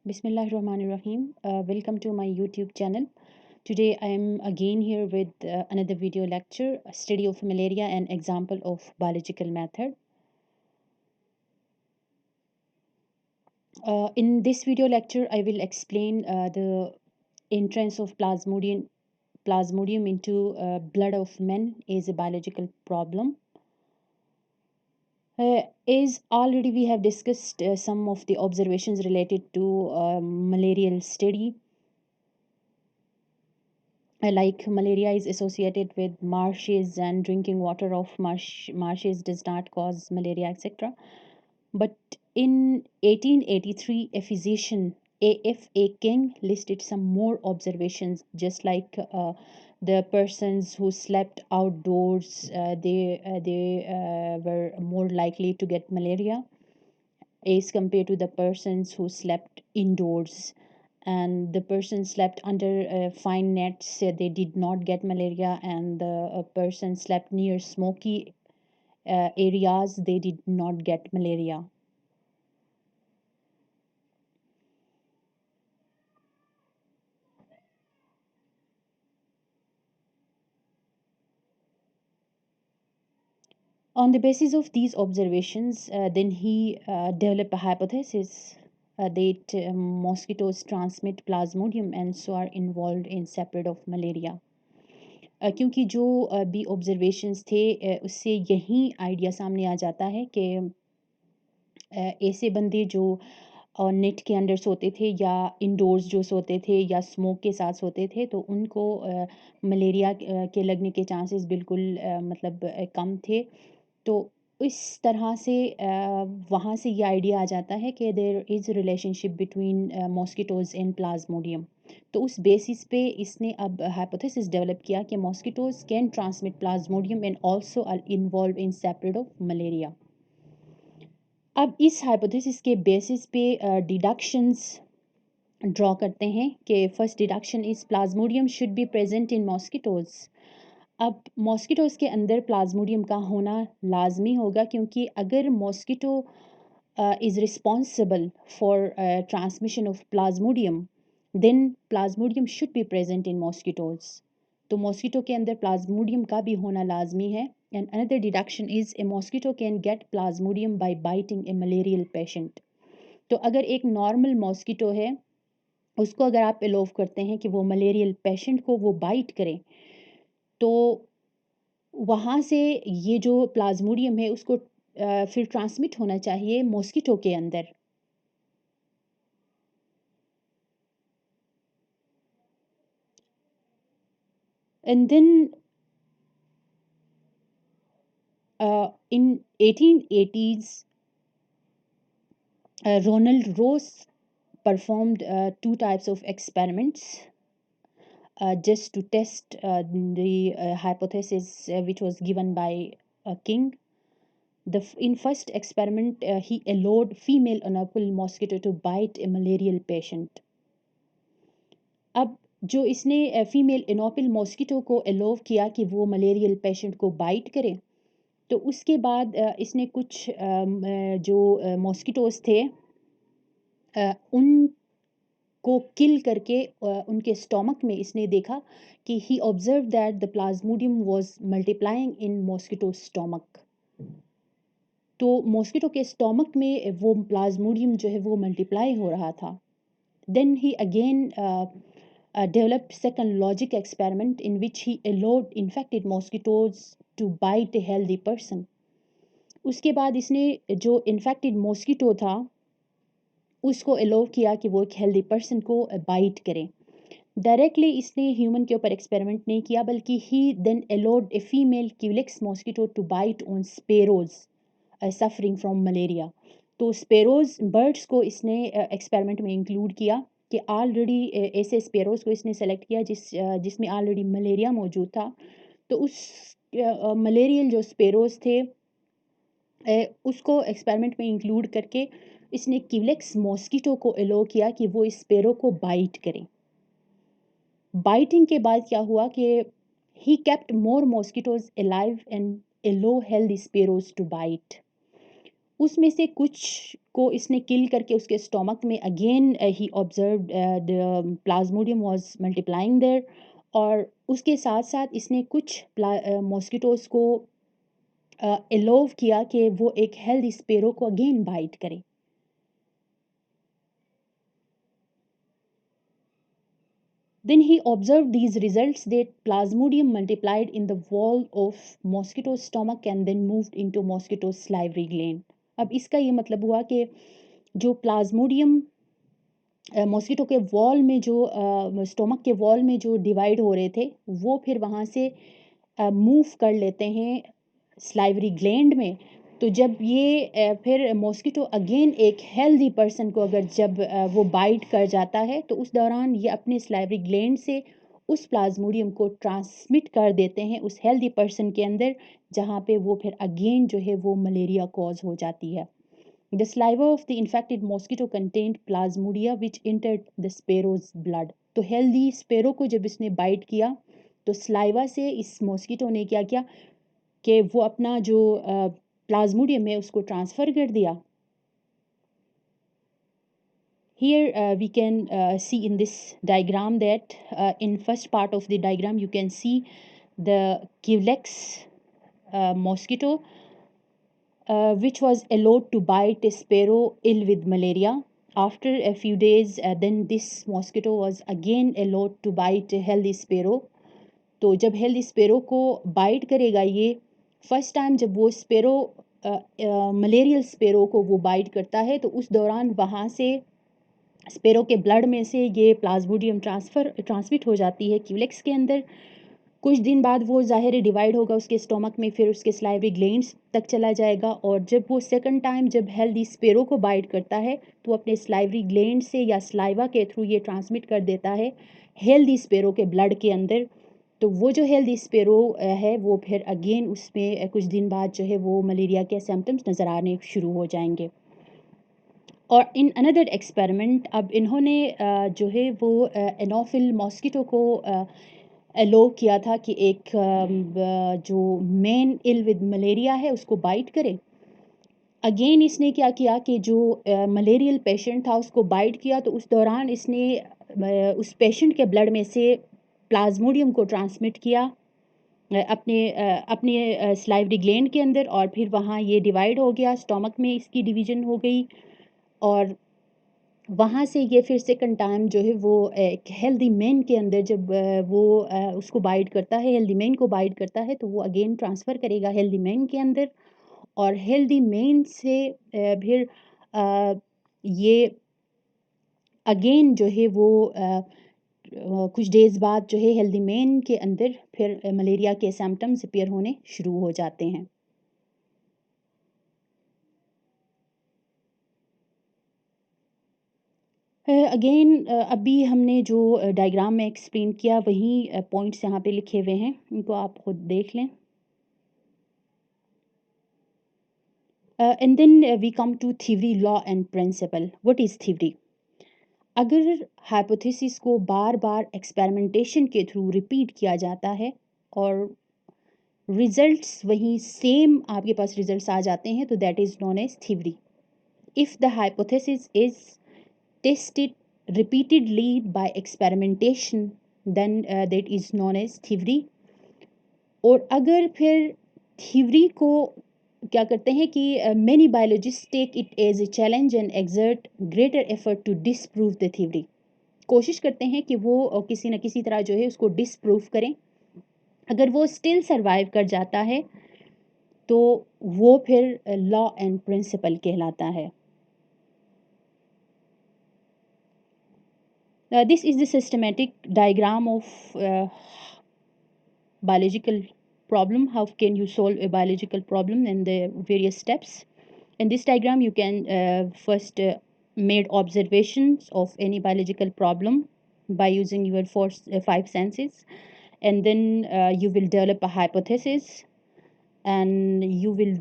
Bismillahirrahmanirrahim. Welcome to my YouTube channel. Today I am again here with another video lecture, a study of malaria and example of biological method. In this video lecture, I will explain the entrance of plasmodium into blood of men is a biological problem. As already we have discussed some of the observations related to malarial study. Like malaria is associated with marshes and drinking water of marshes does not cause malaria, etc. But in 1883, a physician, A.F.A. King, listed some more observations, just like the persons who slept outdoors, they were more likely to get malaria as compared to the persons who slept indoors, and the person slept under fine nets, they did not get malaria, and the person slept near smoky areas, they did not get malaria. On the basis of these observations, then he developed a hypothesis that mosquitoes transmit plasmodium and so are involved in spread of malaria. क्योंकि जो भी observations थे उससे यही idea सामने आ जाता है कि ऐसे बंदे जो नेट के अंडर सोते थे या इंडोर्स जो सोते थे या स्मोक के साथ सोते थे तो उनको मलेरिया के लगने के चांसेस बिल्कुल कम थे। तो इस तरह से वहाँ से ये आइडिया आ जाता है कि there is relationship between mosquitoes and plasmodium. तो उस बेसिस पे इसने अब हाइपोथेसिस डेवलप किया कि mosquitoes can transmit plasmodium and also are involve in separate of malaria. अब इस हाइपोथेसिस के बेसिस पे डिडक्शंस ड्रॉ करते हैं कि first deduction is plasmodium should be present in mosquitoes. अब मॉस्किटोज़ के अंदर प्लाज्मोडियम का होना लाजमी होगा, क्योंकि अगर mosquito is responsible for transmission of plasmodium, then plasmodium should be present in mosquitoes. तो मॉस्किटो के अंदर प्लाज्मोडियम का भी होना लाजमी है। And another deduction is a mosquito can get plasmodium by biting a malarial patient. तो अगर एक नॉर्मल मॉस्किटो है, उसको अगर आप एलोव करते हैं कि वो मलेरियल पेशेंट को वो बाइट करे, तो वहाँ से ये जो प्लाज्मोडियम है उसको फिर ट्रांसमिट होना चाहिए मॉस्किटो के अंदर। And then in 1880s, Ronald Ross performed two types of experiments just to test the hypothesis which was given by King. In first experiment, he allowed female anopheles mosquito to bite a malarial patient. अब जो इसने female एनोफिल mosquito को allow किया कि वो malarial patient को bite करे, तो उसके बाद इसने कुछ जो मॉस्किटोज थे उनको किल करके उनके स्टोमक में इसने देखा कि he observe that the plasmodium was multiplying in mosquito stomach. तो मॉस्किटो के स्टोमक में वो प्लाज्मोडियम जो है वो मल्टीप्लाई हो रहा था। Then he again developed second logic experiment in which he allowed infected mosquitoes to bite a healthy person. उसके बाद इसने जो इन्फेक्टेड मॉस्किटो था उसको अलाउ किया कि वो एक हेल्दी पर्सन को बाइट करे। डायरेक्टली इसने ह्यूमन के ऊपर एक्सपेरिमेंट नहीं किया, बल्कि he then allowed a female culex mosquito to bite on sparrows suffering from malaria. तो स्पेरोज बर्ड्स को इसने एक्सपेरिमेंट में इंक्लूड किया कि ऑलरेडी ऐसे स्पेरोज को इसने सेलेक्ट किया जिसमें ऑलरेडी मलेरिया मौजूद था। तो उस मलेरियल जो स्पेरोज थे उसको एक्सपेरिमेंट में इंक्लूड करके इसने क्यूलेक्स मॉस्किटो को अलाउ किया कि वो इस स्पेरो को बाइट करें। बाइटिंग के बाद क्या हुआ कि he kept more mosquitoes alive and allow healthy sparrows to bite. उसमें से कुछ को इसने किल करके उसके स्टोमक में again he observe the plasmodium was multiplying there, और उसके साथ साथ इसने कुछ मॉस्किटोज को एलोव किया कि वो एक हेल्दी स्पेरो को अगेन बाइट करे. Then he observed these results that plasmodium multiplied in the wall of mosquito's stomach and then moved into mosquito's salivary gland. अब इसका ये मतलब हुआ कि जो प्लाज्मोडियम मॉस्किटो के वॉल में जो स्टोमक के वॉल में जो डिवाइड हो रहे थे वो फिर वहाँ से मूव कर लेते हैं स्लाइवरी ग्लैंड में. तो जब ये फिर मॉस्किटो अगेन एक हेल्दी पर्सन को अगर जब वो बाइट कर जाता है तो उस दौरान ये अपने स्लाइवरी ग्लैंड से उस प्लाज्मोडियम को ट्रांसमिट कर देते हैं उस हेल्दी पर्सन के अंदर, जहाँ पे वो फिर अगेन जो है वो मलेरिया कॉज हो जाती है. The saliva of the infected mosquito contained plasmodia which entered the sparrow's blood. तो हेल्दी स्पेरो को जब इसने बाइट किया तो स्लाइवा से इस मॉस्किटो ने क्या किया कि वो अपना जो प्लाज्मोडियम है उसको ट्रांसफ़र कर दिया. Here we can see in this diagram that in first part of the diagram you can see the Culex mosquito which was allowed to bite a sparrow ill with malaria. After a few days, then this mosquito was again allowed to bite a healthy sparrow. तो जब healthy sparrow को bite करेगा ये first time जब वो sparrow malarial sparrow को वो bite करता है तो उस दौरान वहाँ से स्पेरो के ब्लड में से ये प्लाज्मोडियम ट्रांसमिट हो जाती है क्यूलेक्स के अंदर. कुछ दिन बाद वो ज़ाहिर डिवाइड होगा उसके स्टोमक में, फिर उसके स्लाइवरी ग्लैंड्स तक चला जाएगा, और जब वो सेकंड टाइम जब हेल्दी स्पेरो को बाइट करता है तो अपने स्लाइवरी ग्लैंड से या स्लाइवा के थ्रू ये ट्रांसमिट कर देता है हेल्दी स्पेरो के ब्लड के अंदर. तो वो जो हेल्दी स्पेरो है वो फिर अगेन उसमें कुछ दिन बाद जो है वो मलेरिया के सिम्टम्स नज़र आने शुरू हो जाएंगे. और इन अनदर एक्सपेरिमेंट अब इन्होंने जो है वो एनोफिल मॉस्किटो को अलो किया था कि एक जो मेन इल विद मलेरिया है उसको बाइट करे. अगेन इसने क्या किया कि जो मलेरियल पेशेंट था उसको बाइट किया तो उस दौरान इसने उस पेशेंट के ब्लड में से प्लाज्मोडियम को ट्रांसमिट किया अपने स्लाइवरी ग्लैंड के अंदर, और फिर वहाँ ये डिवाइड हो गया, स्टोमक में इसकी डिवीजन हो गई, और वहाँ से ये फिर सेकंड टाइम जो है वो एक हेल्दी मैन के अंदर जब वो उसको बाइट करता है, हेल्दी मैन को बाइट करता है तो वो अगेन ट्रांसफ़र करेगा हेल्दी मैन के अंदर, और हेल्दी मैन से फिर ये अगेन जो है वो कुछ डेज़ बाद जो है हेल्दी मैन के अंदर फिर मलेरिया के सिम्टम्स अपीयर होने शुरू हो जाते हैं. अगेन अभी हमने जो डायग्राम में एक्सप्लेन किया वही पॉइंट्स यहाँ पे लिखे हुए हैं, इनको आप खुद देख लें. And then we come to theory, law and principle. What is theory? अगर हाइपोथेसिस को बार बार एक्सपेरिमेंटेशन के थ्रू रिपीट किया जाता है और रिजल्ट्स वही सेम आपके पास रिजल्ट्स आ जाते हैं तो that is known as theory. If the hypothesis is tested repeatedly by experimentation then that is known as theory. और अगर फिर थ्योरी को क्या करते हैं कि many biologists take it as a challenge and exert greater effort to disprove the theory. कोशिश करते हैं कि वो किसी न किसी तरह जो है उसको डिसप्रूव करें. अगर वो स्टिल सर्वाइव कर जाता है तो वो फिर लॉ एंड प्रिंसिपल कहलाता है. This is the systematic diagram of biological problem. How can you solve a biological problem and the various steps? In this diagram, you can first made observations of any biological problem by using your five senses, and then you will develop a hypothesis, and you will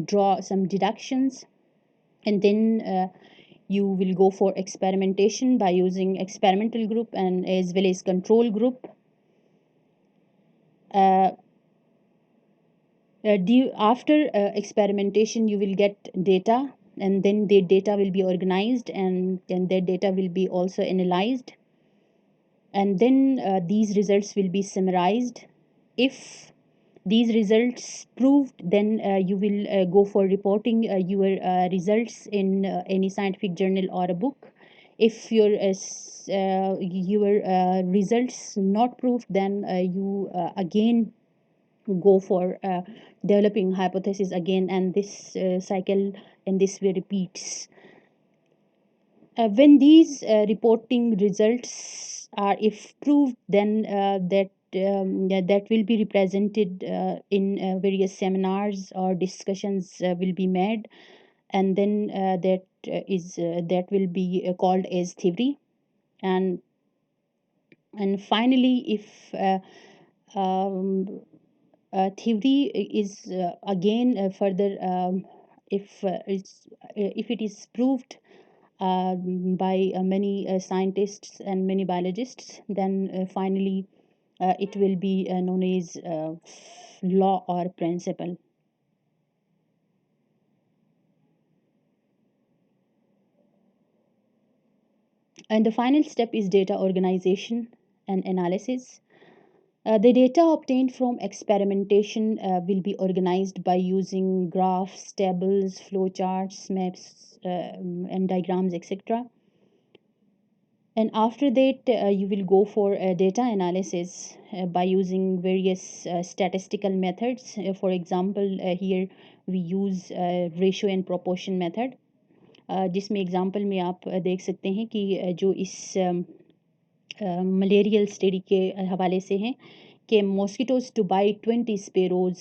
draw some deductions, and then you will go for experimentation by using experimental group and as well as control group. After experimentation, you will get data, and then the data will be organized, and then the data will be also analyzed, and then these results will be summarized. If these results proved, then you will go for reporting your results in any scientific journal or a book. If your results not proved, then you again go for developing hypothesis again, and this cycle in this way repeats. When these reporting results are if proved, then that will be represented in various seminars, or discussions will be made, and then that will be called as theory. And and finally, if um, theory is again further, if it is proved by many scientists and many biologists, then finally it will be known as law or principle. And the final step is data organization and analysis. The data obtained from experimentation will be organized by using graphs, tables, flowcharts, maps, and diagrams, etc. And after that, you will go for data analysis by using various statistical methods. For example, here we use ratio and proportion method, जिसमें example में आप देख सकते हैं कि जो इस malarial study के हवाले से हैं कि मॉस्किटोज टू बाई 20 स्पेरोज,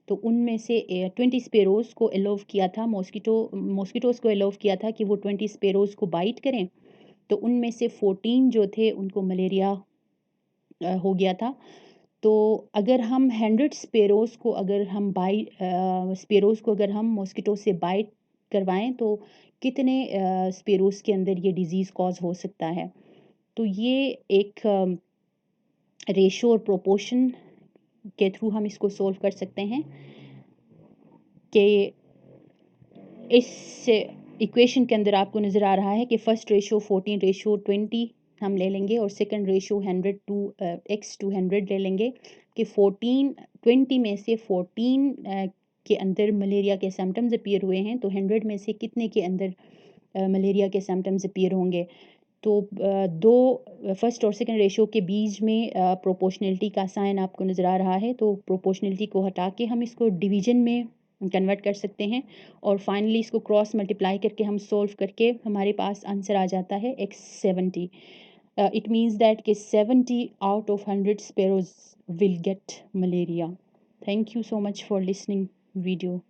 तो उनमें से 20 स्पेरोज को अलाउ किया था, मॉस्किटोज को अलाउ किया था कि वो 20 स्पेरोज को बाइट करें, तो उनमें से 14 जो थे उनको मलेरिया हो गया था। तो अगर हम 100 स्पेरोज को अगर हम स्पेरोज को अगर हम मॉस्किटो से बाइट करवाएं, तो कितने स्पेरोज के अंदर ये डिजीज़ कॉज हो सकता है। तो ये एक रेशो और प्रोपोर्शन के थ्रू हम इसको सोल्व कर सकते हैं कि इस इक्वेशन के अंदर आपको नज़र आ रहा है कि फर्स्ट रेशो 14:20 हम ले लेंगे, और सेकंड रेशो 100:x/100 ले लेंगे कि 20 में से 14 के अंदर मलेरिया के सिम्टम्स अपीयर हुए हैं, तो 100 में से कितने के अंदर मलेरिया के सिम्टम्स अपीयर होंगे। तो दो फर्स्ट और सेकंड रेशो के बीच में प्रोपोर्शनलिटी का साइन आपको नज़र आ रहा है, तो प्रोपोर्शनलिटी को हटा के हम इसको डिवीजन में कन्वर्ट कर सकते हैं, और फाइनली इसको क्रॉस मल्टीप्लाई करके हम सोल्व करके हमारे पास आंसर आ जाता है x70. It means that कि 70 out of 100 sparrows will get malaria. Thank you so much for listening video.